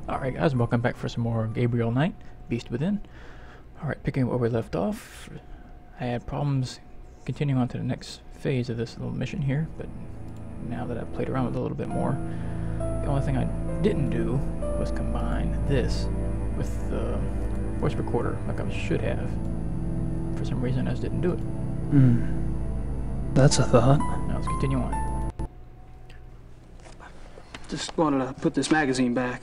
Alright guys, welcome back for some more Gabriel Knight, Beast Within. Alright, picking up where we left off, I had problems continuing on to the next phase of this little mission here, but now that I've played around with it a little bit more, the only thing I didn't do was combine this with the voice recorder like I should have. For some reason I just didn't do it. That's a thought. Now let's continue on. Just wanted to put this magazine back.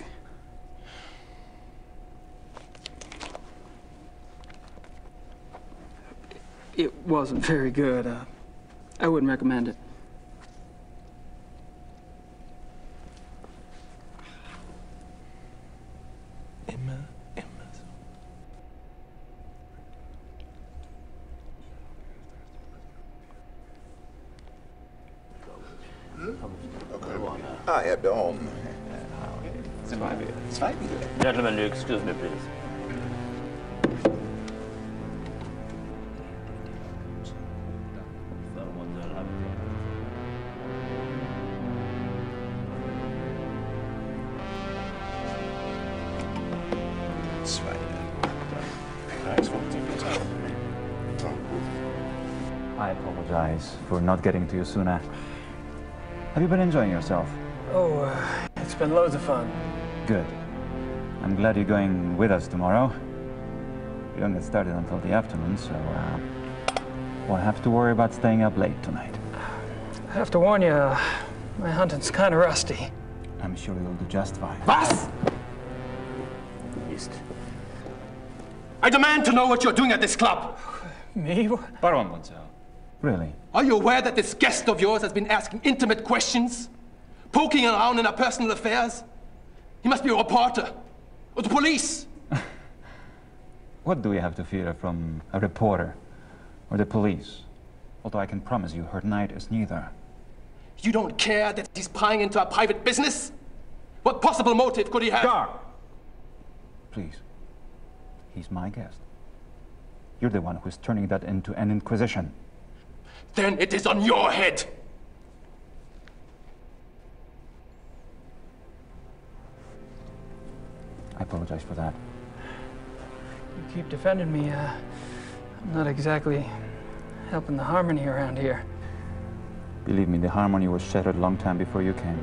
It wasn't very good. I wouldn't recommend it. Emma. I have done. Gentlemen, do excuse me, please. I apologize for not getting to you sooner. Have you been enjoying yourself? Oh, it's been loads of fun. Good. I'm glad you're going with us tomorrow. We don't get started until the afternoon, so won't have to worry about staying up late tonight. I have to warn you, my hunting's kind of rusty. I'm sure you'll do just fine. Was? Beast. I demand to know what you're doing at this club. Me? Baron Monsell. Really? Are you aware that this guest of yours has been asking intimate questions? Poking around in our personal affairs? He must be a reporter. Or the police. What do we have to fear from a reporter or the police? Although I can promise you her knight is neither. You don't care that he's prying into our private business? What possible motive could he have? Gar! Please. He's my guest. You're the one who's turning that into an inquisition. Then it is on your head. I apologize for that. You keep defending me. I'm not exactly helping the harmony around here. Believe me, the harmony was shattered a long time before you came.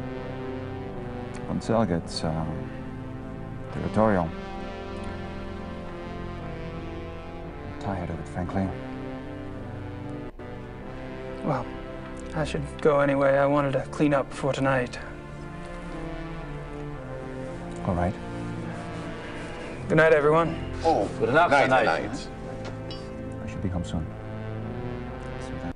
Monsell gets territorial. I'm tired of it, frankly. Well, I should go anyway. I wanted to clean up before tonight. All right. Good night, everyone. Oh, Good enough night, tonight. night. I should be home soon. See you then.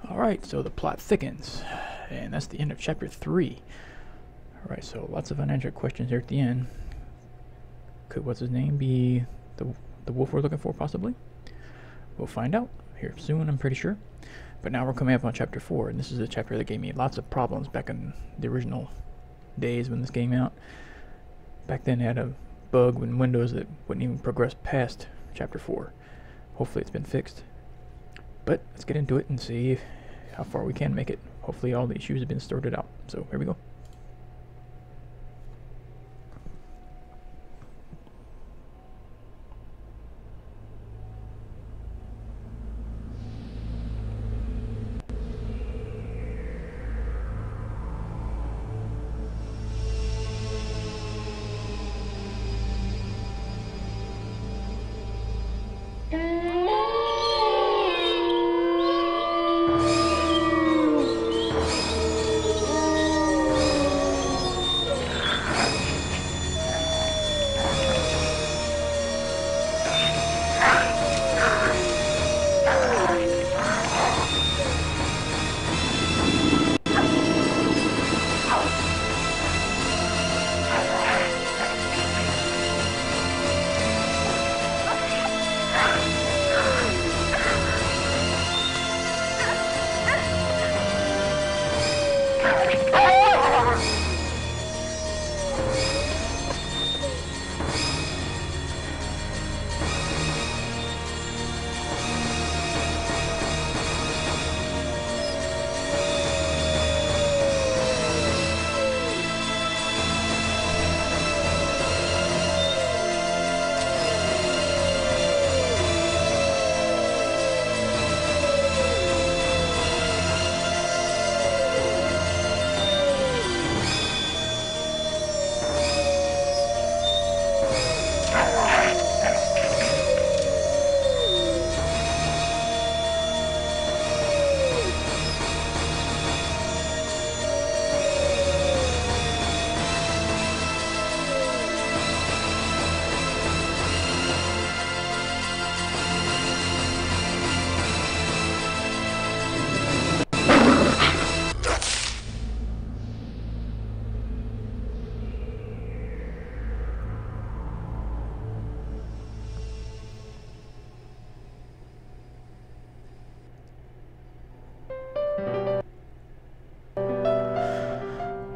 Alright, so the plot thickens, and that's the end of chapter 3. Alright, so lots of unanswered questions here at the end. Could what's his name be the wolf we're looking for, possibly? We'll find out here soon, I'm pretty sure. But now we're coming up on chapter 4, and this is a chapter that gave me lots of problems back in the original days when this came out. Back then, they had a bug in Windows that wouldn't even progress past chapter 4. Hopefully it's been fixed. But let's get into it and see how far we can make it. Hopefully all the issues have been sorted out. So here we go.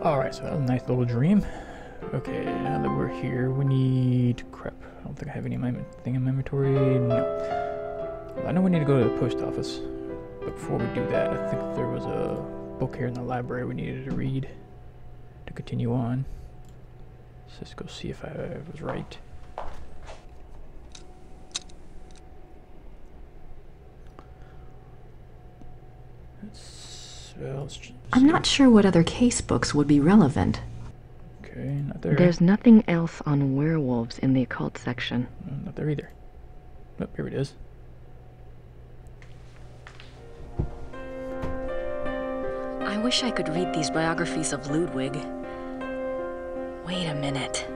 Alright, so that was a nice little dream. Okay, now that we're here, we need... Crap, I don't think I have any thing in my inventory. No. Well, I know we need to go to the post office. But before we do that, I think there was a book here in the library we needed to read to continue on. So let's go see if I was right. I'm not sure what other case books would be relevant. Okay, not there. There's nothing else on werewolves in the occult section. Not there either. Oh, here it is. I wish I could read these biographies of Ludwig. Wait a minute.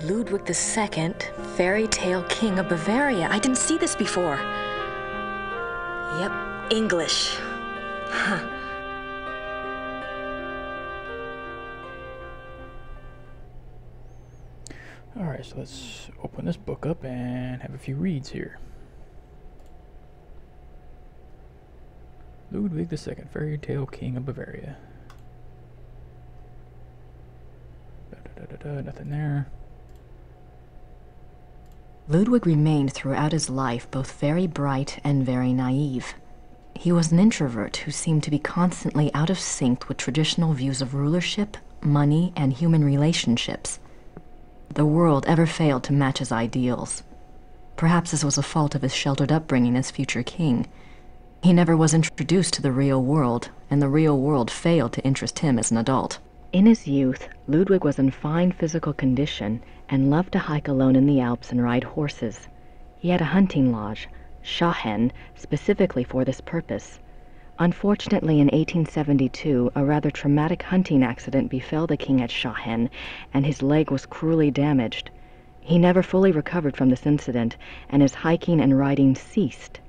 Ludwig II, fairy tale king of Bavaria. I didn't see this before. Yep, English. Huh. Alright, so let's open this book up and have a few reads here. Ludwig II, fairy tale king of Bavaria. Nothing there. Ludwig remained throughout his life both very bright and very naive. He was an introvert who seemed to be constantly out of sync with traditional views of rulership, money, and human relationships. The world ever failed to match his ideals. Perhaps this was a fault of his sheltered upbringing as future king. He never was introduced to the real world, and the real world failed to interest him as an adult. In his youth, Ludwig was in fine physical condition and loved to hike alone in the Alps and ride horses. He had a hunting lodge, Schahen, specifically for this purpose. Unfortunately, in 1872, a rather traumatic hunting accident befell the king at Schahen, and his leg was cruelly damaged. He never fully recovered from this incident, and his hiking and riding ceased.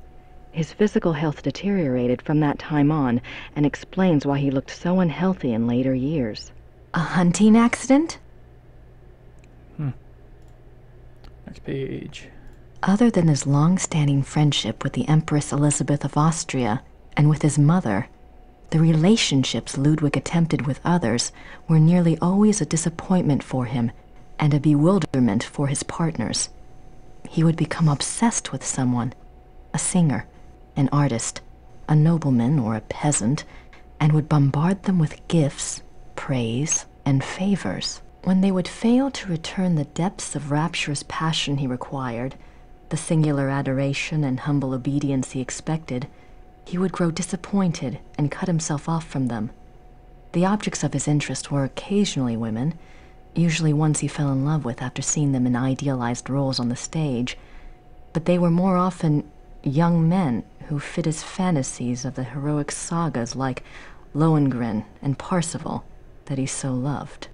His physical health deteriorated from that time on, and explains why he looked so unhealthy in later years. A hunting accident? Next page. Other than his long-standing friendship with the Empress Elizabeth of Austria and with his mother, the relationships Ludwig attempted with others were nearly always a disappointment for him and a bewilderment for his partners. He would become obsessed with someone, a singer, an artist, a nobleman or a peasant, and would bombard them with gifts, praise, and favors. When they would fail to return the depths of rapturous passion he required, the singular adoration and humble obedience he expected, he would grow disappointed and cut himself off from them. The objects of his interest were occasionally women, usually ones he fell in love with after seeing them in idealized roles on the stage, but they were more often young men who fit his fantasies of the heroic sagas like Lohengrin and Parsifal that he so loved.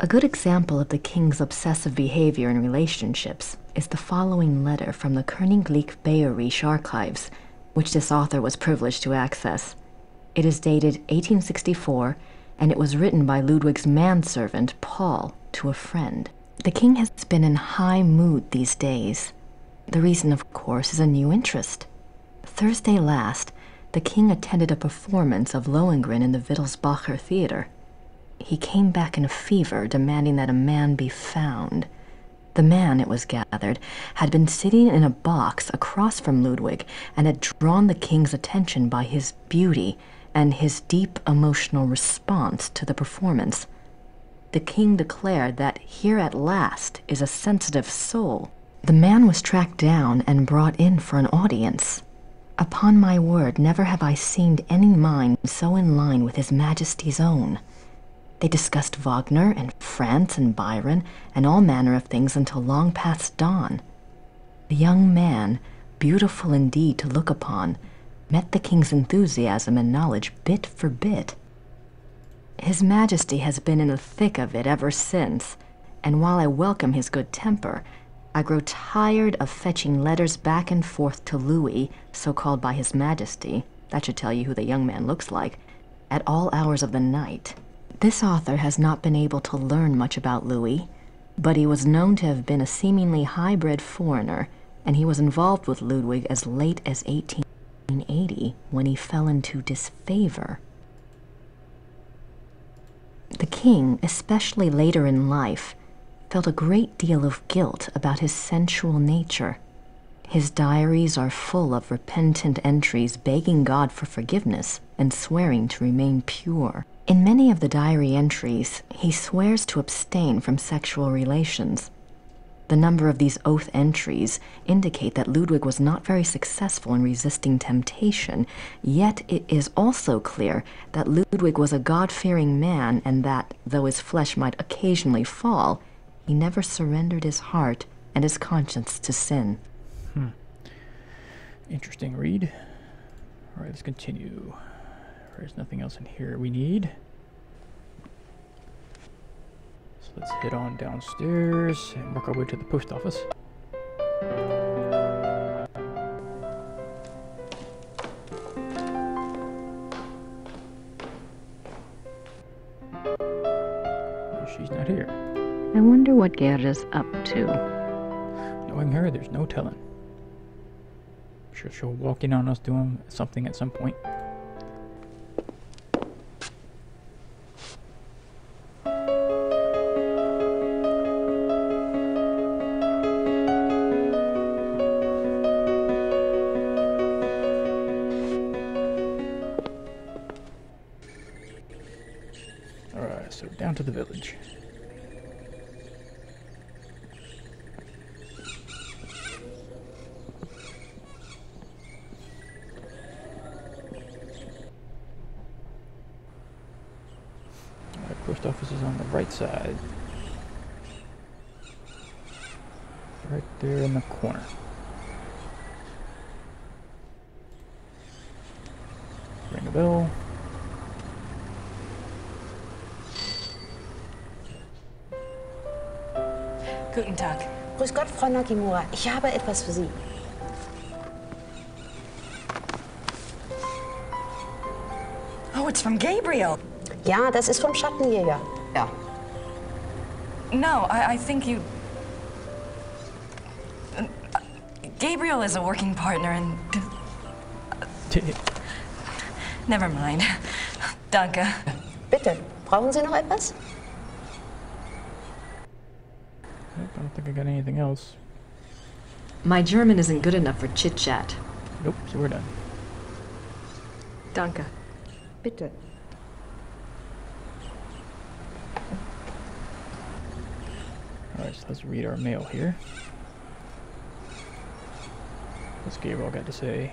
A good example of the king's obsessive behavior in relationships is the following letter from the Königlich Bayerische archives, which this author was privileged to access. It is dated 1864, and it was written by Ludwig's manservant, Paul, to a friend. The king has been in high mood these days. The reason, of course, is a new interest. Thursday last, the king attended a performance of Lohengrin in the Wittelsbacher Theater. He came back in a fever, demanding that a man be found. The man, it was gathered, had been sitting in a box across from Ludwig and had drawn the king's attention by his beauty and his deep emotional response to the performance. The king declared that here at last is a sensitive soul. The man was tracked down and brought in for an audience. Upon my word, never have I seen any mind so in line with His Majesty's own. They discussed Wagner and France and Byron and all manner of things until long past dawn. The young man, beautiful indeed to look upon, met the king's enthusiasm and knowledge bit for bit. His Majesty has been in the thick of it ever since, and while I welcome his good temper, I grow tired of fetching letters back and forth to Louis, so called by His Majesty, that should tell you who the young man looks like, at all hours of the night. This author has not been able to learn much about Louis, but he was known to have been a seemingly high-bred foreigner, and he was involved with Ludwig as late as 1880, when he fell into disfavor. The king, especially later in life, felt a great deal of guilt about his sensual nature. His diaries are full of repentant entries begging God for forgiveness and swearing to remain pure. In many of the diary entries, he swears to abstain from sexual relations. The number of these oath entries indicate that Ludwig was not very successful in resisting temptation, yet it is also clear that Ludwig was a God-fearing man and that, though his flesh might occasionally fall, he never surrendered his heart and his conscience to sin. Interesting read. Alright, let's continue. There's nothing else in here we need. So let's head on downstairs and work our way to the post office. She's not here. I wonder what Gerda's up to. Knowing her, there's no telling. I'm sure she'll walk in on us doing something at some point. Alright, so down to the village. Post office is on the right side. Right there in the corner. Ring a bell. Guten Tag. Grüß Gott, Frau Nakimura. Ich habe etwas für Sie. Oh, it's from Gabriel. Ja, das ist vom Schattenjäger. Ja. No, I think you... Gabriel is a working partner and... Never mind. Danke. Bitte, brauchen Sie noch etwas? I don't think I got anything else. My German isn't good enough for chit-chat. Nope, so we're done. Danke. Bitte. Alright, so let's read our mail here. What's Gabriel got to say?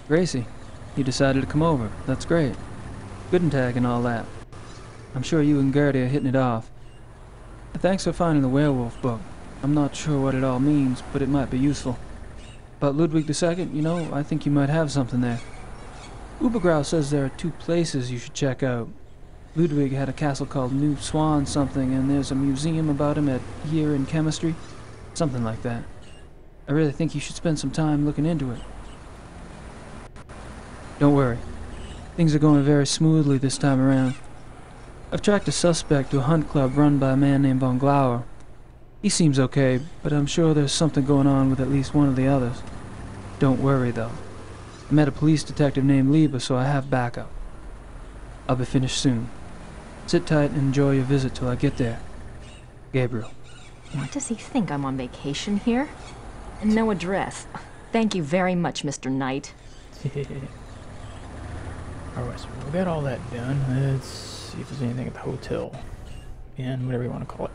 Gracie, you decided to come over. That's great. Guten Tag and all that. I'm sure you and Gertie are hitting it off. Thanks for finding the werewolf book. I'm not sure what it all means, but it might be useful. But Ludwig II, you know, I think you might have something there. Ubergrau says there are 2 places you should check out. Ludwig had a castle called New Swan something, and there's a museum about him at Year in Chemistry. Something like that. I really think you should spend some time looking into it. Don't worry. Things are going very smoothly this time around. I've tracked a suspect to a hunt club run by a man named Von Glauer. He seems okay, but I'm sure there's something going on with at least one of the others. Don't worry, though. I met a police detective named Lieber, so I have backup. I'll be finished soon. Sit tight and enjoy your visit till I get there. Gabriel. What does he think? I'm on vacation here? And no address. Thank you very much, Mr. Knight. Alright, so we got all that done. Let's see if there's anything at the hotel. Inn, whatever you want to call it.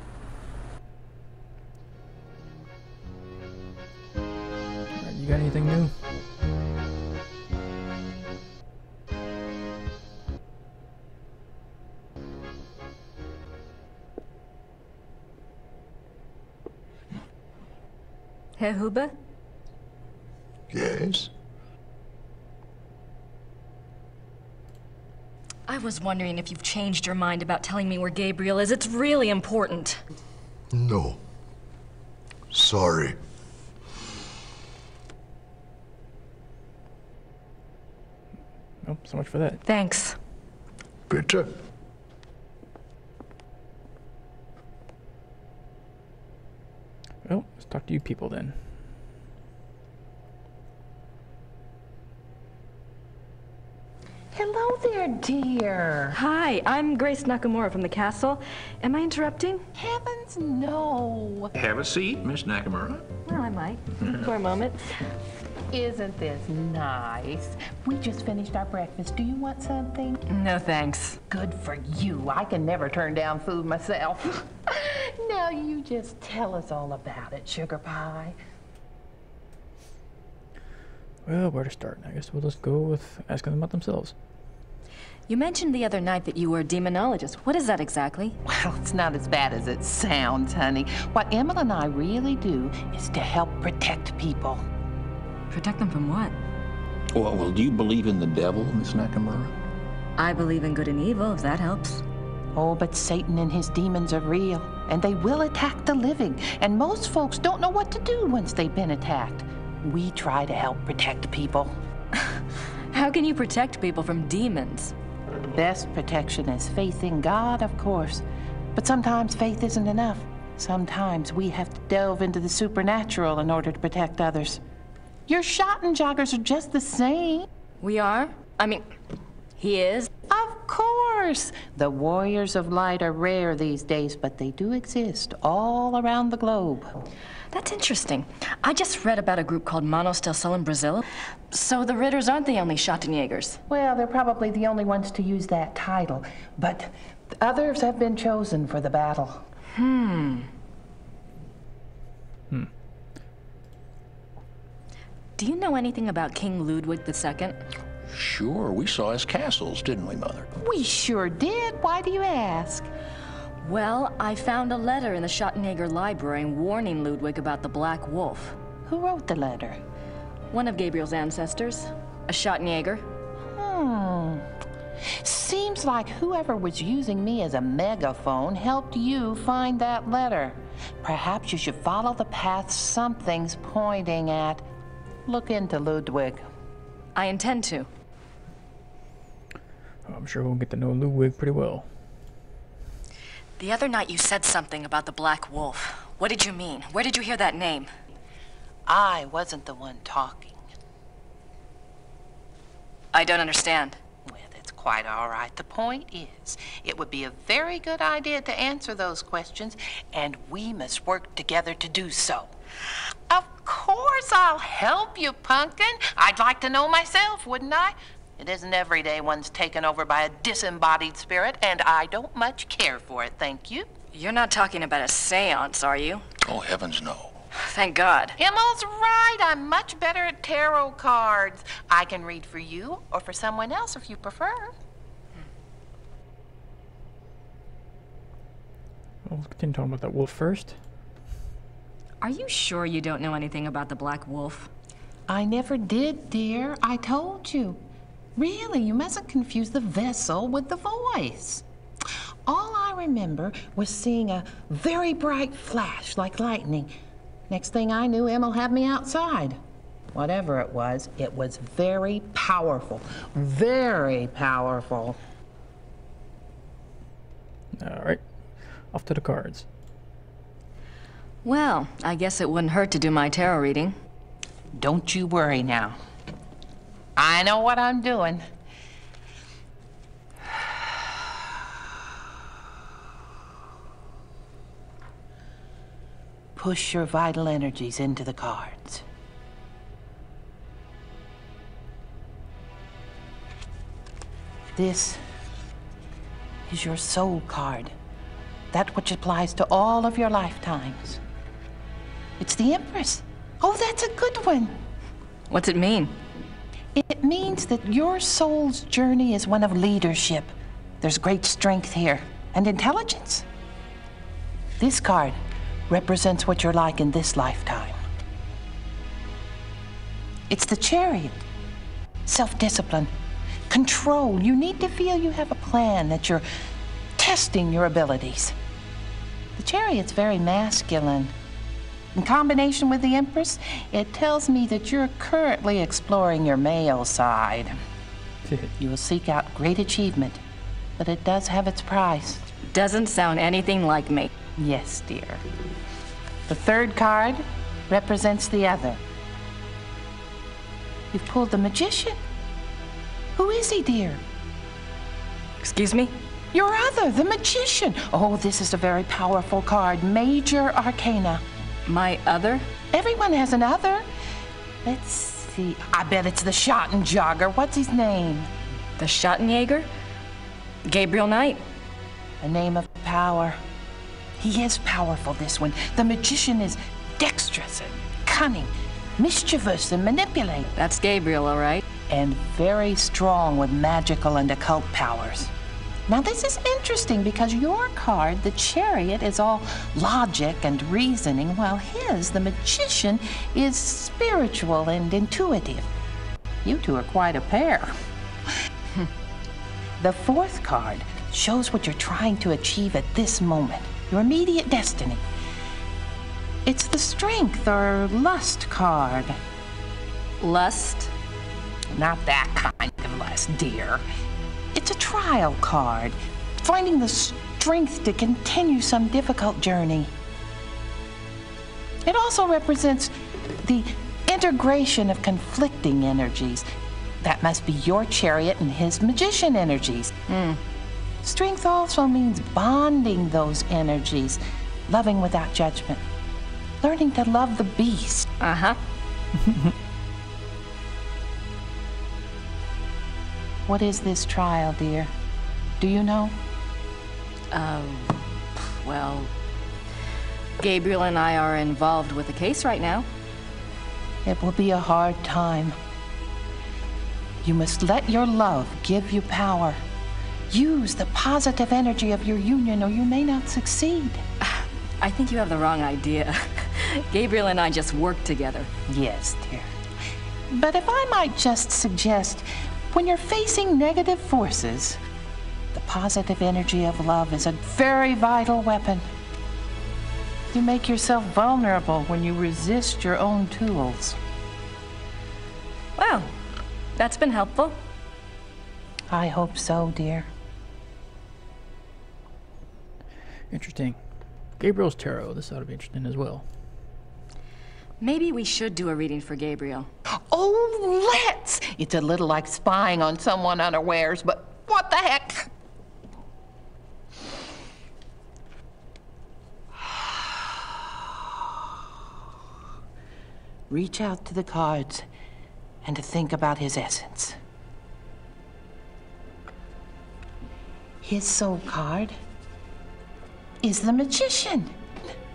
Alright, you got anything new? Herr Huber? Yes? I was wondering if you've changed your mind about telling me where Gabriel is. It's really important. No. Sorry. Oh, so much for that. Thanks. Bitte? Well, let's talk to you people then. Hello there, dear. Hi, I'm Grace Nakamura from the castle. Am I interrupting? Heavens, no. Have a seat, Miss Nakamura. Well, I might, for a moment. Isn't this nice? We just finished our breakfast. Do you want something? No, thanks. Good for you. I can never turn down food myself. Now you just tell us all about it, Sugar Pie. Well, where to start? I guess we'll just go with asking them about themselves. You mentioned the other night that you were a demonologist. What is that exactly? Well, it's not as bad as it sounds, honey. What Emma and I really do is to help protect people. Protect them from what? Well, do you believe in the devil, Miss Nakamura? I believe in good and evil, if that helps. Oh, but Satan and his demons are real, and they will attack the living. And most folks don't know what to do once they've been attacked. We try to help protect people. How can you protect people from demons? The best protection is faith in God, of course. But sometimes faith isn't enough. Sometimes we have to delve into the supernatural in order to protect others. Your Schottenjoggers are just the same. We are? I mean, he is? Of course! The warriors of light are rare these days, but they do exist all around the globe. That's interesting. I just read about a group called Manos del Sol in Brazil. So the Ritters aren't the only Schottenjägers. Well, they're probably the only ones to use that title, but others have been chosen for the battle. Do you know anything about King Ludwig II? Sure, we saw his castles, didn't we, Mother? We sure did. Why do you ask? Well, I found a letter in the Schottenjäger library warning Ludwig about the Black Wolf. Who wrote the letter? One of Gabriel's ancestors, a Schottenjäger. Seems like whoever was using me as a megaphone helped you find that letter. Perhaps you should follow the path something's pointing at. Look into Ludwig. I intend to. I'm sure we'll get to know Ludwig pretty well. The other night you said something about the Black Wolf. What did you mean? Where did you hear that name? I wasn't the one talking. I don't understand. Well, that's quite all right. The point is, it would be a very good idea to answer those questions, and we must work together to do so. Of course I'll help you, Pumpkin. I'd like to know myself, wouldn't I? It isn't every day one's taken over by a disembodied spirit, and I don't much care for it, thank you. You're not talking about a seance, are you? Oh, heavens, no. Thank God. Emma's right. I'm much better at tarot cards. I can read for you or for someone else if you prefer. Well, let's continue talking about that wolf first. Are you sure you don't know anything about the Black Wolf? I never did, dear. I told you. Really, you mustn't confuse the vessel with the voice. All I remember was seeing a very bright flash like lightning. Next thing I knew, Emma had me outside. Whatever it was very powerful. Very powerful. All right, off to the cards. Well, I guess it wouldn't hurt to do my tarot reading. Don't you worry now. I know what I'm doing. Push your vital energies into the cards. This is your soul card. That which applies to all of your lifetimes. It's the Empress. Oh, that's a good one. What's it mean? It means that your soul's journey is one of leadership. There's great strength here, and intelligence. This card represents what you're like in this lifetime. It's the Chariot. Self-discipline, control. You need to feel you have a plan, that you're testing your abilities. The Chariot's very masculine. In combination with the Empress, it tells me that you're currently exploring your male side. You will seek out great achievement, but it does have its price. Doesn't sound anything like me. Yes, dear. The third card represents the other. You've pulled the Magician. Who is he, dear? Excuse me? Your other, the magician. Oh, this is a very powerful card. Major Arcana. My other? Everyone has an other. Let's see. I bet it's the Schottenjäger. What's his name? The Schottenjäger? Gabriel Knight. A name of power. He is powerful, this one. The magician is dexterous and cunning, mischievous and manipulative. That's Gabriel, all right. And very strong with magical and occult powers. Now, this is interesting because your card, the Chariot, is all logic and reasoning, while his, the Magician, is spiritual and intuitive. You two are quite a pair. The fourth card shows what you're trying to achieve at this moment, your immediate destiny. It's the Strength or Lust card. Lust? Not that kind of lust, dear. It's a trial card, finding the strength to continue some difficult journey. It also represents the integration of conflicting energies. That must be your Chariot and his magician energies. Strength also means bonding those energies, loving without judgment, learning to love the beast. Uh-huh. What is this trial, dear? Do you know? Well, Gabriel and I are involved with a case right now. It will be a hard time. You must let your love give you power. Use the positive energy of your union or you may not succeed. I think you have the wrong idea. Gabriel and I just work together. Yes, dear. But if I might just suggest, when you're facing negative forces, the positive energy of love is a very vital weapon. You make yourself vulnerable when you resist your own tools. Well, that's been helpful. I hope so, dear. Interesting. Gabriel's tarot. This ought to be interesting as well. Maybe we should do a reading for Gabriel. Oh, let's! It's a little like spying on someone unawares, but what the heck? Reach out to the cards and to think about his essence. His soul card is the Magician.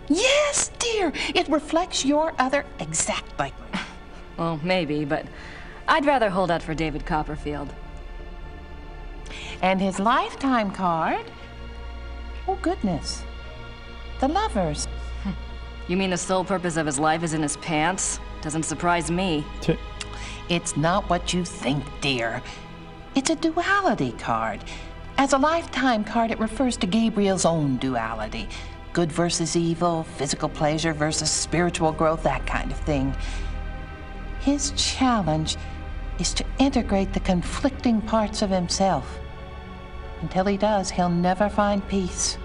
Yes, dear, it reflects your other exactly. Well, maybe, but I'd rather hold out for David Copperfield. And his lifetime card? Oh, goodness. The Lovers. You mean the sole purpose of his life is in his pants? Doesn't surprise me. It's not what you think, dear. It's a duality card. As a lifetime card, it refers to Gabriel's own duality. Good versus evil, physical pleasure versus spiritual growth, that kind of thing. His challenge is to integrate the conflicting parts of himself. Until he does, he'll never find peace.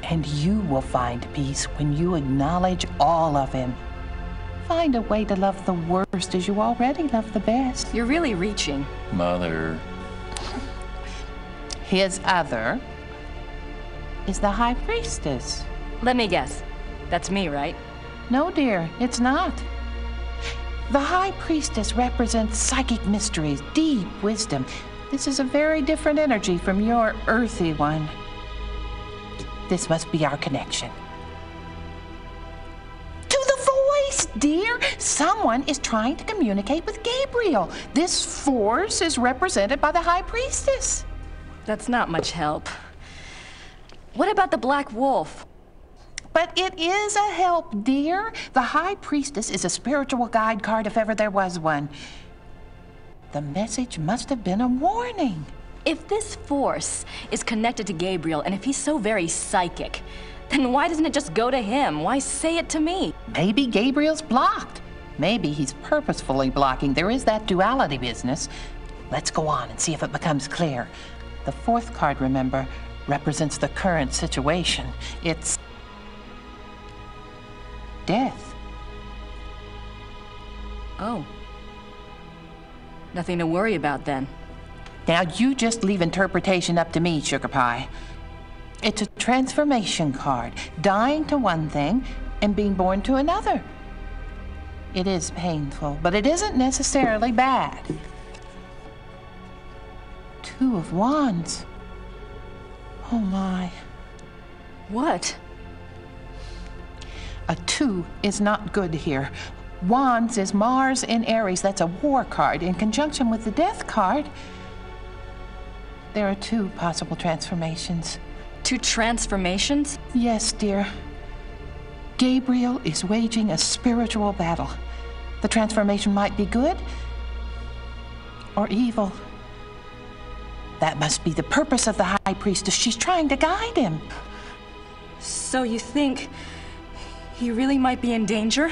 And you will find peace when you acknowledge all of him. Find a way to love the worst as you already love the best. You're really reaching. Mother. His other is the High Priestess. Let me guess. That's me, right? No, dear, it's not. The High Priestess represents psychic mysteries, deep wisdom. This is a very different energy from your earthy one. This must be our connection. To the voice, dear! Someone is trying to communicate with Gabriel. This force is represented by the High Priestess. That's not much help. What about the Black Wolf? But it is a help, dear. The High Priestess is a spiritual guide card if ever there was one. The message must have been a warning. If this force is connected to Gabriel, and if he's so very psychic, then why doesn't it just go to him? Why say it to me? Maybe Gabriel's blocked. Maybe he's purposefully blocking. There is that duality business. Let's go on and see if it becomes clear. The fourth card, remember, represents the current situation. It's death. Oh. Nothing to worry about then. Now you just leave interpretation up to me, Sugar Pie. It's a transformation card, dying to one thing and being born to another. It is painful, but it isn't necessarily bad. Two of Wands. Oh my. What? A 2 is not good here. Wands is Mars in Aries. That's a war card. In conjunction with the death card, there are 2 possible transformations. 2 transformations? Yes, dear. Gabriel is waging a spiritual battle. The transformation might be good or evil. That must be the purpose of the High Priestess. She's trying to guide him. So you think he really might be in danger?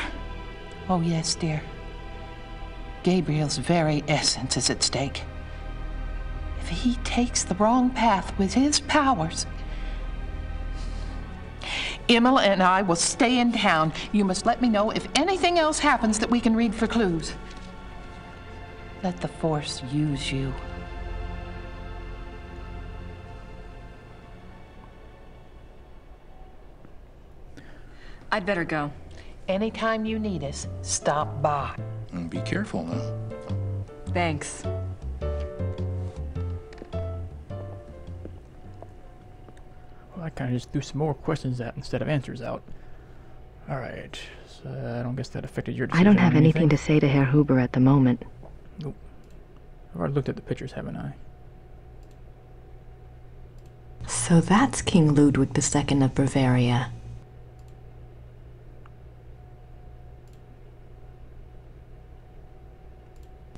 Oh, yes, dear. Gabriel's very essence is at stake. If he takes the wrong path with his powers, Imola and I will stay in town. You must let me know if anything else happens that we can read for clues. Let the Force use you. I'd better go. Anytime you need us, stop by. And be careful now. Thanks. Well, I kind of just threw some more questions out instead of answers out. Alright, so I don't guess that affected your decision. I don't have on anything to say to Herr Huber at the moment. Nope. I've already looked at the pictures, haven't I? So that's King Ludwig II of Bavaria.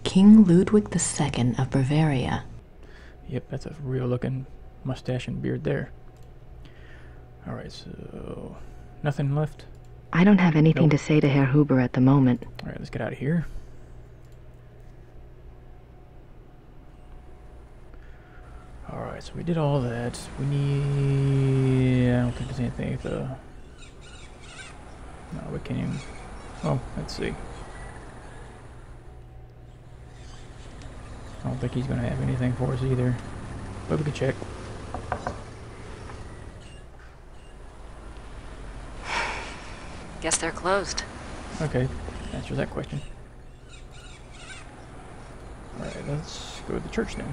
King Ludwig II of Bavaria. Yep, that's a real looking mustache and beard there. Alright, so nothing left? I don't have anything Nope. to say to Herr Huber at the moment. Alright, let's get out of here. Alright, so we did all that. We need... I don't think there's anything at the... No, we can't even... Oh, let's see. I don't think he's going to have anything for us either. But we can check. Guess they're closed. Okay, answers that question. Alright, let's go to the church then.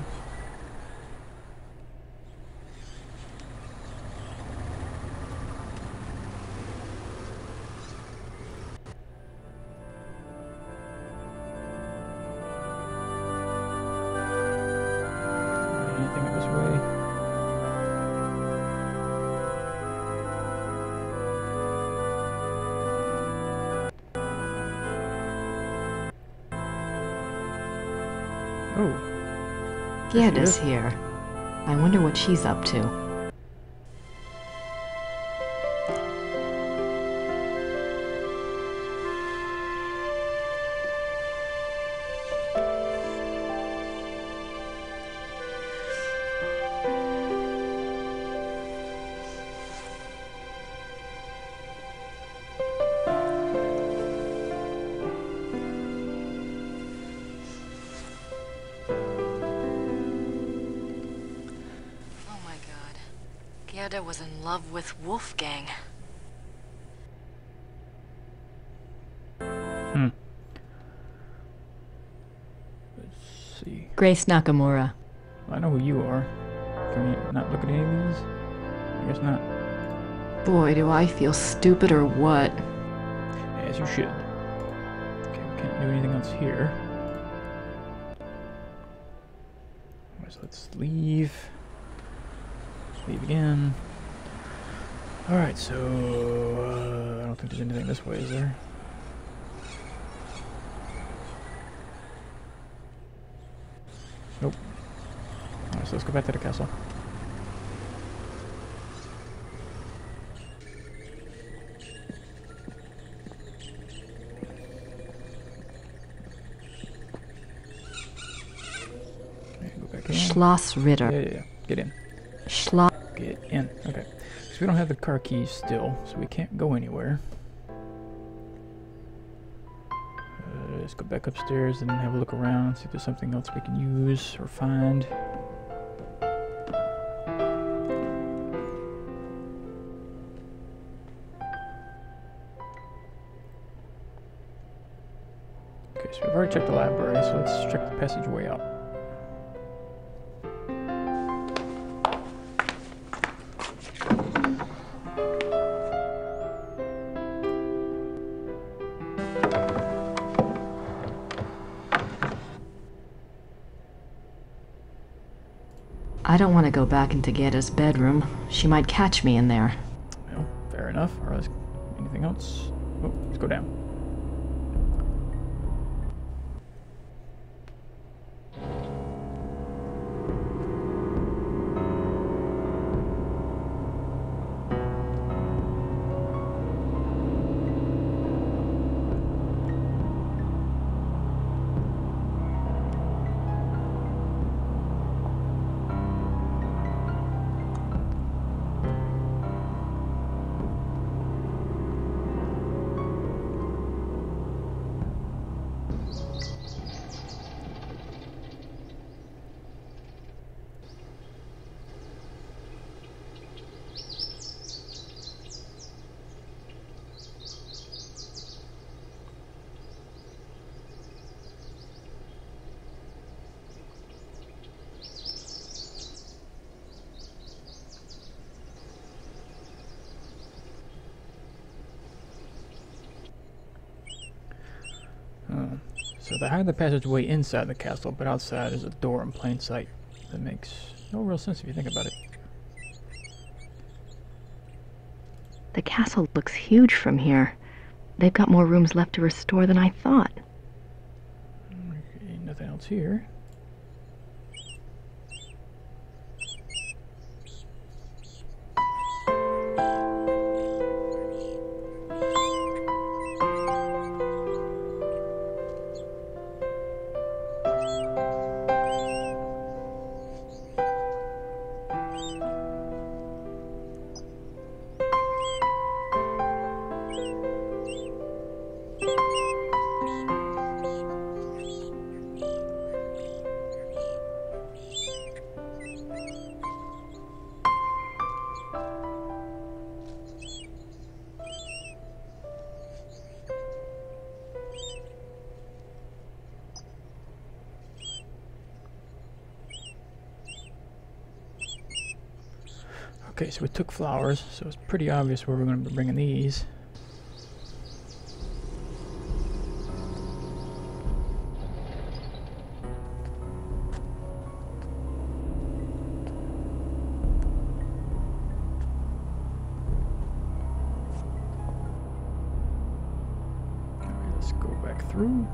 Anything up this way? Oh. Gerda's here. I wonder what she's up to. Gerda was in love with Wolfgang. Let's see. Grace Nakamura. I know who you are. Can we not look at any of these? I guess not. Boy, do I feel stupid or what. As you should. Okay, we can't do anything else here. Alright, so let's leave. Leave again. Alright, so... I don't think there's anything this way, is there? Nope. Alright, so let's go back to the castle. Okay, go back in. Schloss Ritter. Yeah. Get in. Schloss. Get in. Okay. So we don't have the car keys still, so we can't go anywhere. let's go back upstairs and have a look around, see if there's something else we can use or find. Okay, so we've already checked the library, so let's check the passageway out. I don't want to go back into Gerda's bedroom. She might catch me in there. Well, fair enough. Or anything else? Oh, let's go down. So they hide the passageway inside the castle, but outside is a door in plain sight. That makes no real sense if you think about it. The castle looks huge from here. They've got more rooms left to restore than I thought. Okay, nothing else here. Okay, so we took flowers, so it's pretty obvious where we're going to be bringing these. Alright, let's go back through.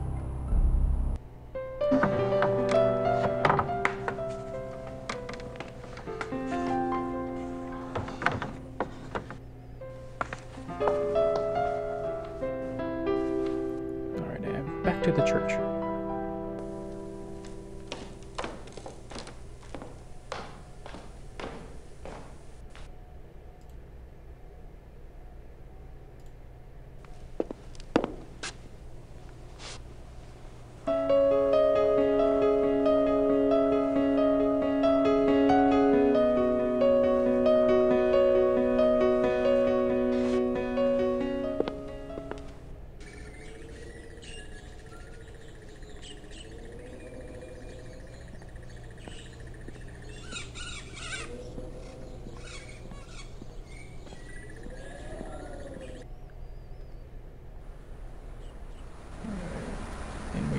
Back to the church.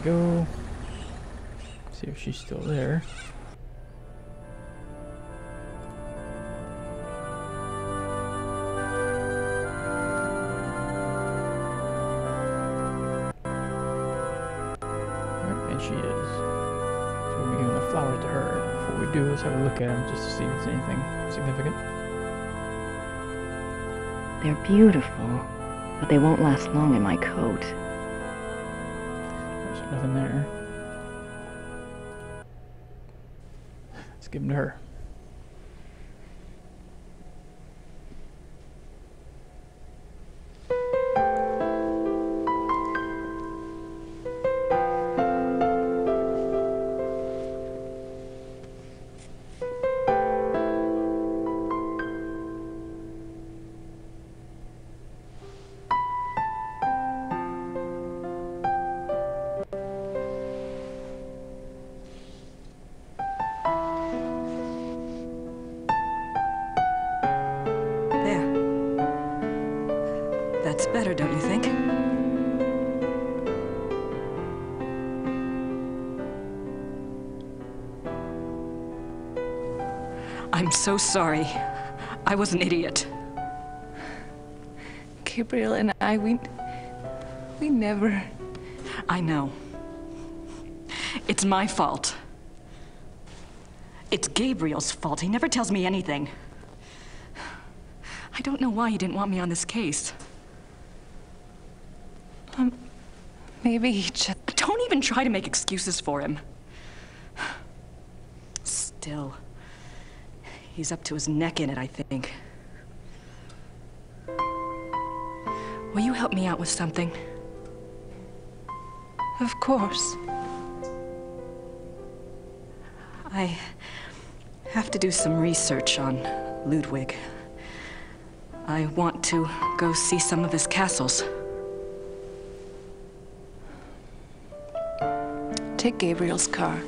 Go see if she's still there. And she is. So we'll be giving the flowers to her. Before we do, let's have a look at them just to see if there's anything significant. They're beautiful, but they won't last long in my coat. Nothing there. Let's give them to her. I'm so sorry. I was an idiot. Gabriel and I, we never... I know. It's my fault. It's Gabriel's fault. He never tells me anything. I don't know why he didn't want me on this case. Maybe he just... Don't even try to make excuses for him. Still, he's up to his neck in it, I think. Will you help me out with something? Of course. I have to do some research on Ludwig. I want to go see some of his castles. Take Gabriel's car.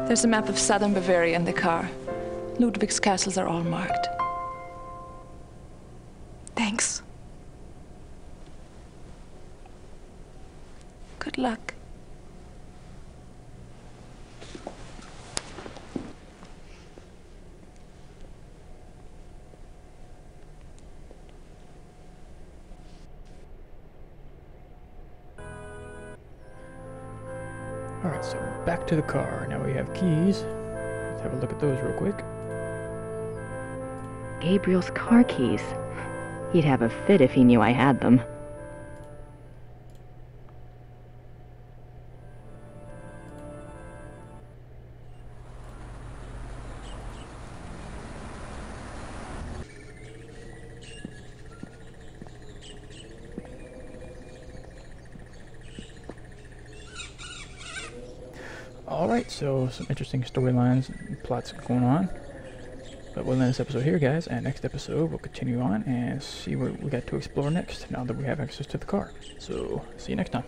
There's a map of southern Bavaria in the car. Ludwig's castles are all marked. Thanks. Good luck. Alright, so back to the car. Now we have keys. Let's have a look at those real quick. Gabriel's car keys. He'd have a fit if he knew I had them. Alright, so some interesting storylines and plots going on. But we'll end this episode here, guys, and next episode we'll continue on and see what we got to explore next now that we have access to the car. So, see you next time.